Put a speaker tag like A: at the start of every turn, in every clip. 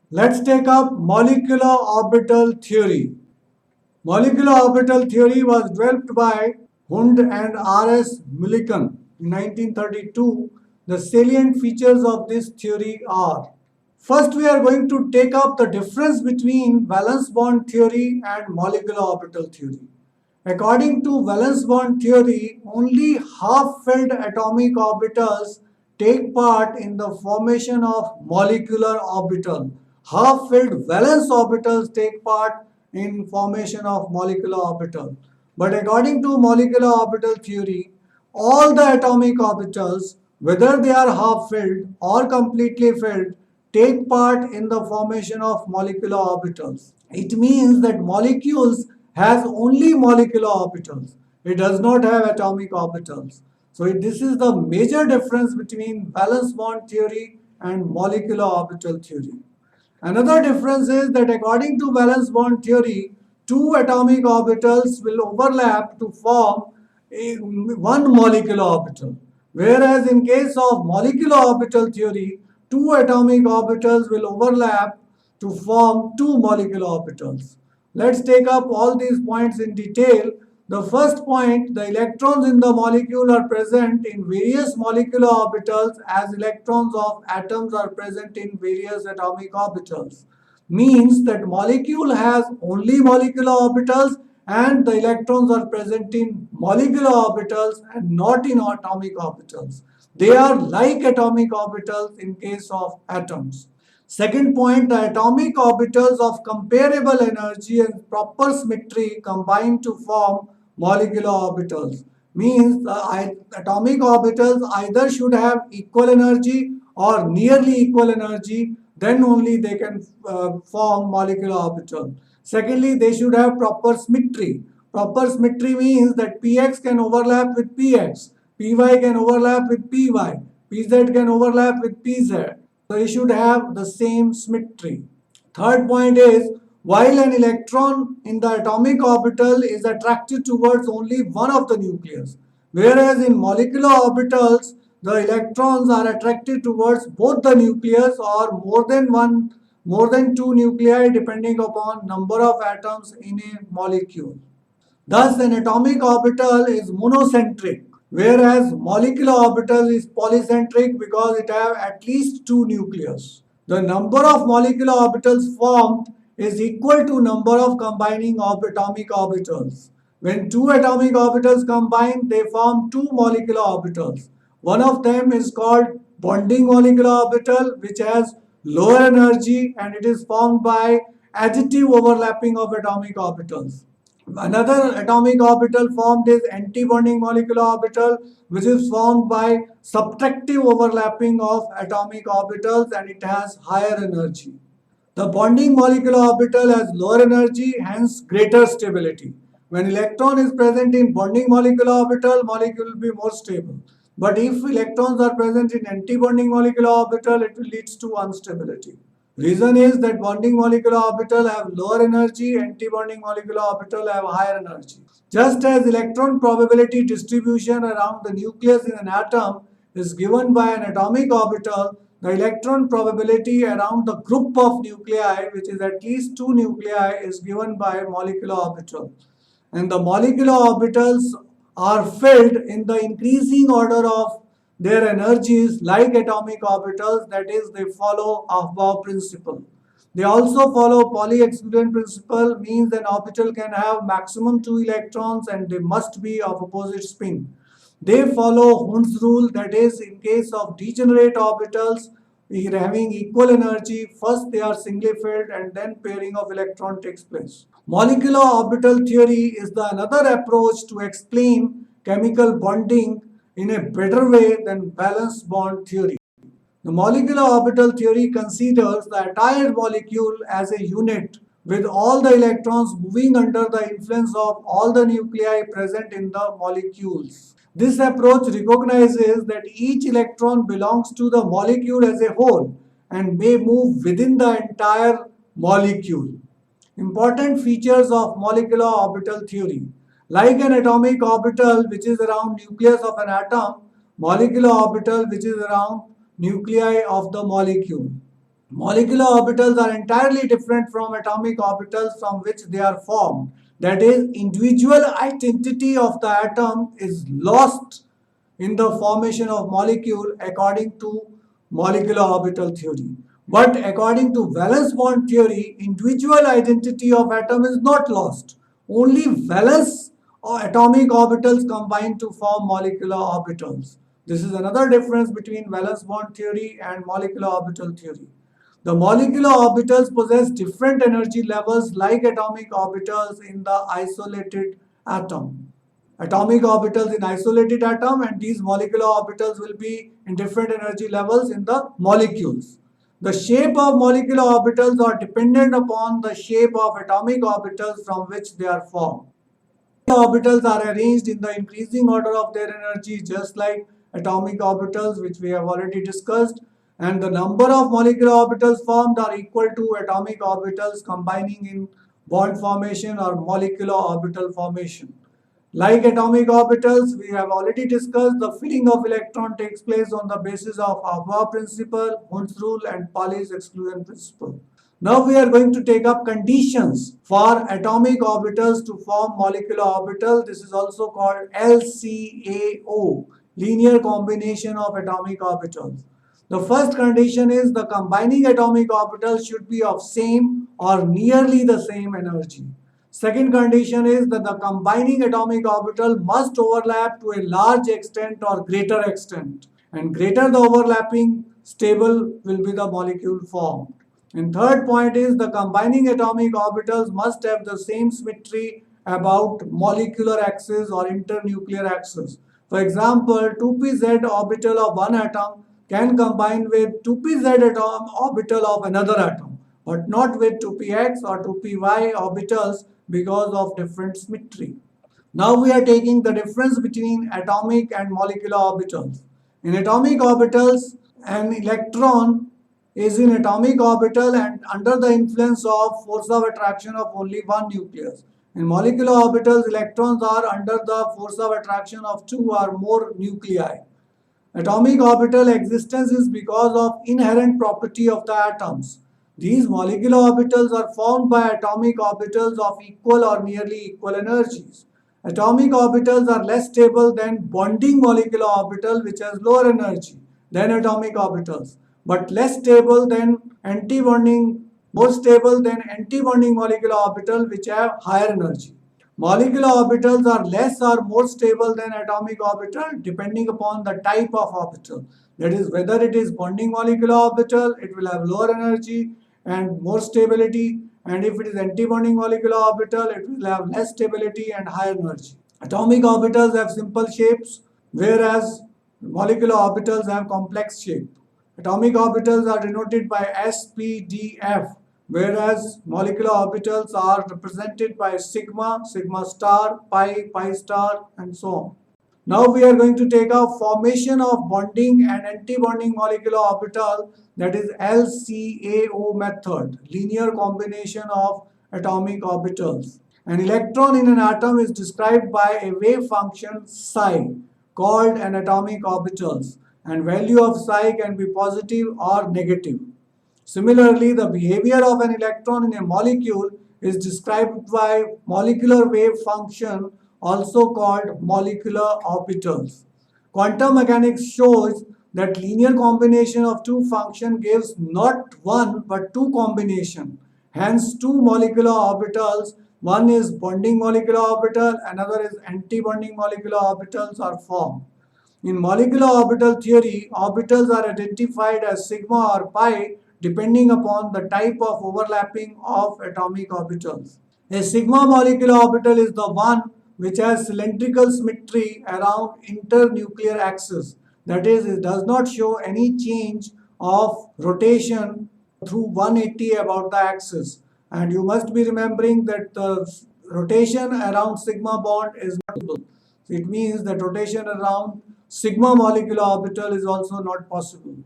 A: Let's take up molecular orbital theory. Molecular orbital theory was developed by Hund and R.S. Millikan in 1932. The salient features of this theory are: first, we are going to take up the difference between valence bond theory and molecular orbital theory. According to valence bond theory, only half-filled atomic orbitals take part in the formation of molecular orbital. Half-filled valence orbitals take part in formation of molecular orbital. But according to molecular orbital theory, all the atomic orbitals, whether they are half-filled or completely filled, take part in the formation of molecular orbitals. It means that molecules has only molecular orbitals. It does not have atomic orbitals. So this is the major difference between valence bond theory and molecular orbital theory. Another difference is that according to valence bond theory, two atomic orbitals will overlap to form one molecular orbital. Whereas in case of molecular orbital theory, two atomic orbitals will overlap to form two molecular orbitals. Let's take up all these points in detail. The first point, the electrons in the molecule are present in various molecular orbitals as electrons of atoms are present in various atomic orbitals. Means that molecule has only molecular orbitals and the electrons are present in molecular orbitals and not in atomic orbitals. They are like atomic orbitals in case of atoms. Second point, the atomic orbitals of comparable energy and proper symmetry combine to form molecular orbitals. Means the atomic orbitals either should have equal energy or nearly equal energy, then only they can form molecular orbital. Secondly, they should have proper symmetry. Proper symmetry means that px can overlap with px, py can overlap with py, pz can overlap with pz. So they should have the same symmetry. Third point is, while an electron in the atomic orbital is attracted towards only one of the nucleus, whereas in molecular orbitals, the electrons are attracted towards both the nucleus or more than two nuclei depending upon number of atoms in a molecule. Thus, an atomic orbital is monocentric, whereas molecular orbital is polycentric because it have at least two nucleus. The number of molecular orbitals formed is equal to number of combining atomic orbitals. When two atomic orbitals combine, they form two molecular orbitals. One of them is called bonding molecular orbital, which has lower energy and it is formed by additive overlapping of atomic orbitals. Another atomic orbital formed is anti-bonding molecular orbital, which is formed by subtractive overlapping of atomic orbitals and it has higher energy. The bonding molecular orbital has lower energy, hence greater stability. When electron is present in bonding molecular orbital, molecule will be more stable. But if electrons are present in anti-bonding molecular orbital, it will lead to instability. Reason is that bonding molecular orbital have lower energy, anti-bonding molecular orbital have higher energy. Just as electron probability distribution around the nucleus in an atom is given by an atomic orbital, the electron probability around the group of nuclei, which is at least two nuclei, is given by a molecular orbital. And the molecular orbitals are filled in the increasing order of their energies like atomic orbitals, that is, they follow Aufbau principle. They also follow Pauli exclusion principle, means an orbital can have maximum two electrons and they must be of opposite spin. They follow Hund's rule, that is, in case of degenerate orbitals having equal energy, first they are singly filled and then pairing of electron takes place. Molecular orbital theory is the another approach to explain chemical bonding in a better way than valence bond theory. The molecular orbital theory considers the entire molecule as a unit with all the electrons moving under the influence of all the nuclei present in the molecules. This approach recognizes that each electron belongs to the molecule as a whole and may move within the entire molecule. Important features of molecular orbital theory. Like an atomic orbital which is around nucleus of an atom, molecular orbital which is around nuclei of the molecule. Molecular orbitals are entirely different from atomic orbitals from which they are formed. That is, individual identity of the atom is lost in the formation of molecule according to molecular orbital theory. But according to valence bond theory, individual identity of atom is not lost. Only valence or atomic orbitals combine to form molecular orbitals. This is another difference between valence bond theory and molecular orbital theory. The molecular orbitals possess different energy levels like atomic orbitals in the isolated atom. Atomic orbitals in isolated atom, and these molecular orbitals will be in different energy levels in the molecules. The shape of molecular orbitals are dependent upon the shape of atomic orbitals from which they are formed. Orbitals are arranged in the increasing order of their energy, just like atomic orbitals, which we have already discussed, and the number of molecular orbitals formed are equal to atomic orbitals combining in bond formation or molecular orbital formation. Like atomic orbitals, we have already discussed the filling of electron takes place on the basis of Aufbau principle, Hund's rule, and Pauli's exclusion principle. Now we are going to take up conditions for atomic orbitals to form molecular orbital. This is also called LCAO, linear combination of atomic orbitals. The first condition is the combining atomic orbitals should be of same or nearly the same energy. Second condition is that the combining atomic orbital must overlap to a large extent or greater extent, and greater the overlapping, stable will be the molecule formed. And third point is the combining atomic orbitals must have the same symmetry about molecular axis or internuclear axis. For example, 2pz orbital of one atom can combine with 2pz atom orbital of another atom, but not with 2px or 2py orbitals because of different symmetry. Now we are taking the difference between atomic and molecular orbitals. In atomic orbitals, an electron is in atomic orbital and under the influence of force of attraction of only one nucleus. In molecular orbitals, electrons are under the force of attraction of two or more nuclei. Atomic orbital existence is because of inherent property of the atoms. These molecular orbitals are formed by atomic orbitals of equal or nearly equal energies. Atomic orbitals are less stable than bonding molecular orbital which has lower energy than atomic orbitals, but less stable than anti-bonding, more stable than anti-bonding molecular orbital which have higher energy. Molecular orbitals are less or more stable than atomic orbital depending upon the type of orbital. That is, whether it is bonding molecular orbital, it will have lower energy and more stability, and if it is anti-bonding molecular orbital, it will have less stability and higher energy. Atomic orbitals have simple shapes, whereas molecular orbitals have complex shape. Atomic orbitals are denoted by SPDF, whereas molecular orbitals are represented by sigma, sigma star, pi, pi star, and so on. Now we are going to take up formation of bonding and anti-bonding molecular orbital, that is LCAO method, linear combination of atomic orbitals. An electron in an atom is described by a wave function psi called an atomic orbitals, and value of psi can be positive or negative. Similarly, the behavior of an electron in a molecule is described by molecular wave function, also called molecular orbitals. Quantum mechanics shows that linear combination of two functions gives not one but two combination. Hence, two molecular orbitals, one is bonding molecular orbital, another is anti-bonding molecular orbitals are formed. In molecular orbital theory, orbitals are identified as sigma or pi depending upon the type of overlapping of atomic orbitals. A sigma molecular orbital is the one which has cylindrical symmetry around internuclear axis. That is, it does not show any change of rotation through 180 about the axis. And you must be remembering that the rotation around sigma bond is not possible. It means that rotation around sigma molecular orbital is also not possible.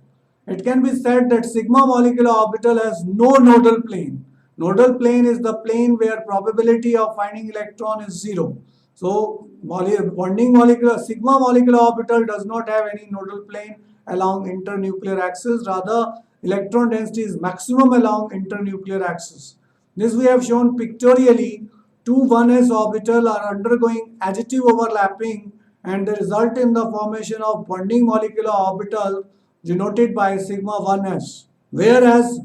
A: It can be said that sigma molecular orbital has no nodal plane. Nodal plane is the plane where probability of finding electron is zero. So bonding molecular sigma molecular orbital does not have any nodal plane along internuclear axis. Rather, electron density is maximum along internuclear axis. This we have shown pictorially. Two 1s orbital are undergoing additive overlapping and they result in the formation of bonding molecular orbital denoted by sigma 1s. Whereas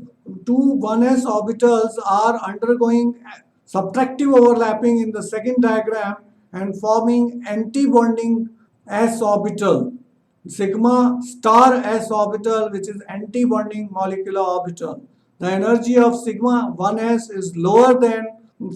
A: two 1s orbitals are undergoing subtractive overlapping in the second diagram and forming anti-bonding s orbital, sigma star s orbital, which is anti-bonding molecular orbital. The energy of sigma 1s is lower than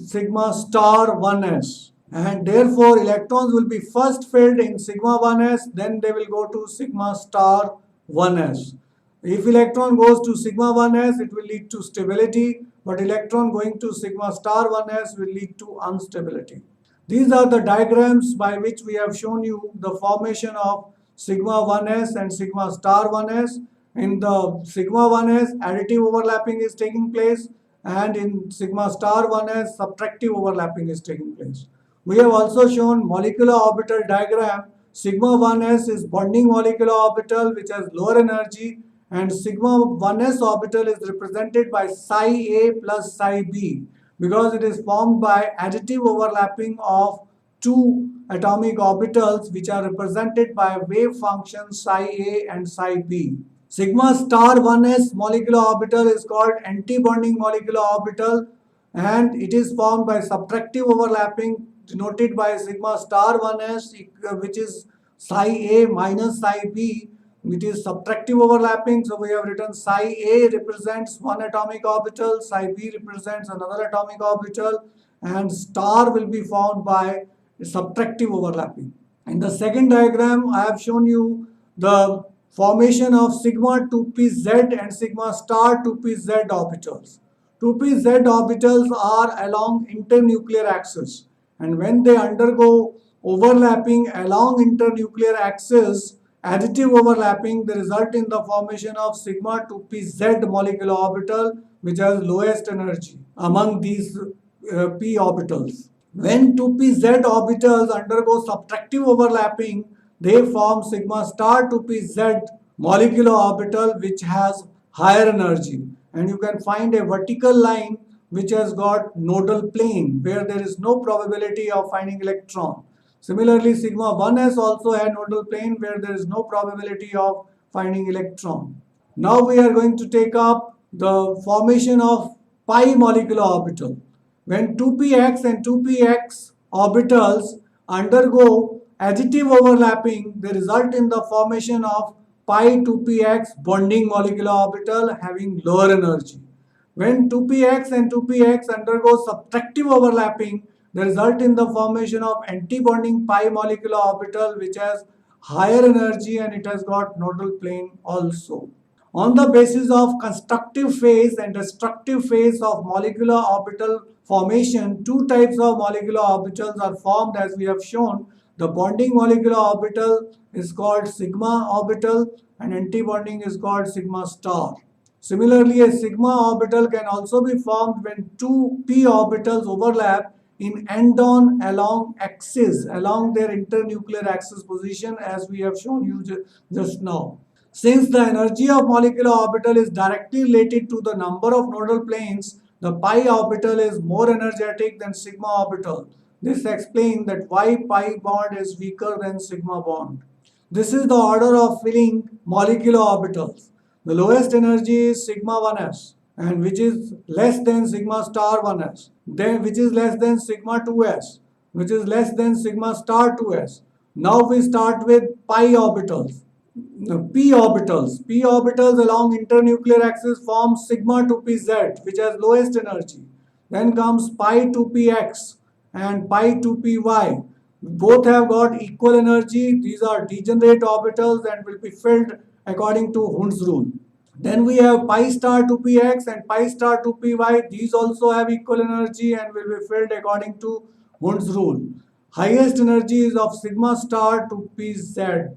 A: sigma star 1s, and therefore electrons will be first filled in sigma 1s, then they will go to sigma star 1s. If electron goes to sigma 1s, it will lead to stability, but electron going to sigma star 1s will lead to instability. These are the diagrams by which we have shown you the formation of sigma 1s and sigma star 1s. In the sigma 1s, additive overlapping is taking place, and in sigma star 1s, subtractive overlapping is taking place. We have also shown molecular orbital diagram. Sigma 1s is bonding molecular orbital which has lower energy, and sigma 1s orbital is represented by psi A plus psi B because it is formed by additive overlapping of two atomic orbitals which are represented by wave functions psi A and psi B. Sigma star 1s molecular orbital is called anti-bonding molecular orbital and it is formed by subtractive overlapping denoted by sigma star 1s, which is psi A minus psi B. It is subtractive overlapping, so we have written psi A represents one atomic orbital, psi B represents another atomic orbital, and star will be formed by subtractive overlapping. In the second diagram, I have shown you the formation of sigma 2pz and sigma star 2pz orbitals. 2pz orbitals are along internuclear axis, and when they undergo overlapping along internuclear axis, additive overlapping, they result in the formation of sigma 2pz molecular orbital which has lowest energy among these p orbitals. When 2pz orbitals undergo subtractive overlapping, they form sigma star 2pz molecular orbital which has higher energy, and you can find a vertical line which has got nodal plane where there is no probability of finding electron. Similarly, sigma 1s also had nodal plane where there is no probability of finding electron. Now we are going to take up the formation of pi molecular orbital. When 2px and 2px orbitals undergo additive overlapping, they result in the formation of pi 2px bonding molecular orbital having lower energy. When 2px and 2px undergo subtractive overlapping, they result in the formation of anti-bonding pi molecular orbital which has higher energy and it has got nodal plane also. On the basis of constructive phase and destructive phase of molecular orbital formation, two types of molecular orbitals are formed as we have shown. The bonding molecular orbital is called sigma orbital and anti-bonding is called sigma star. Similarly, a sigma orbital can also be formed when two p orbitals overlap in end-on along axis, along their internuclear axis position as we have shown you just now. Since the energy of molecular orbital is directly related to the number of nodal planes, the pi orbital is more energetic than sigma orbital. This explains that why pi bond is weaker than sigma bond. This is the order of filling molecular orbitals. The lowest energy is sigma 1s and which is less than sigma star 1s, then which is less than sigma 2s, which is less than sigma star 2s. Now we start with pi orbitals. P orbitals. P orbitals along internuclear axis form sigma 2pz which has lowest energy. Then comes pi 2px and pi 2py. Both have got equal energy. These are degenerate orbitals and will be filled according to Hund's rule. Then we have pi star 2px and pi star 2py. These also have equal energy and will be filled according to Hund's rule. Highest energy is of sigma star 2pz.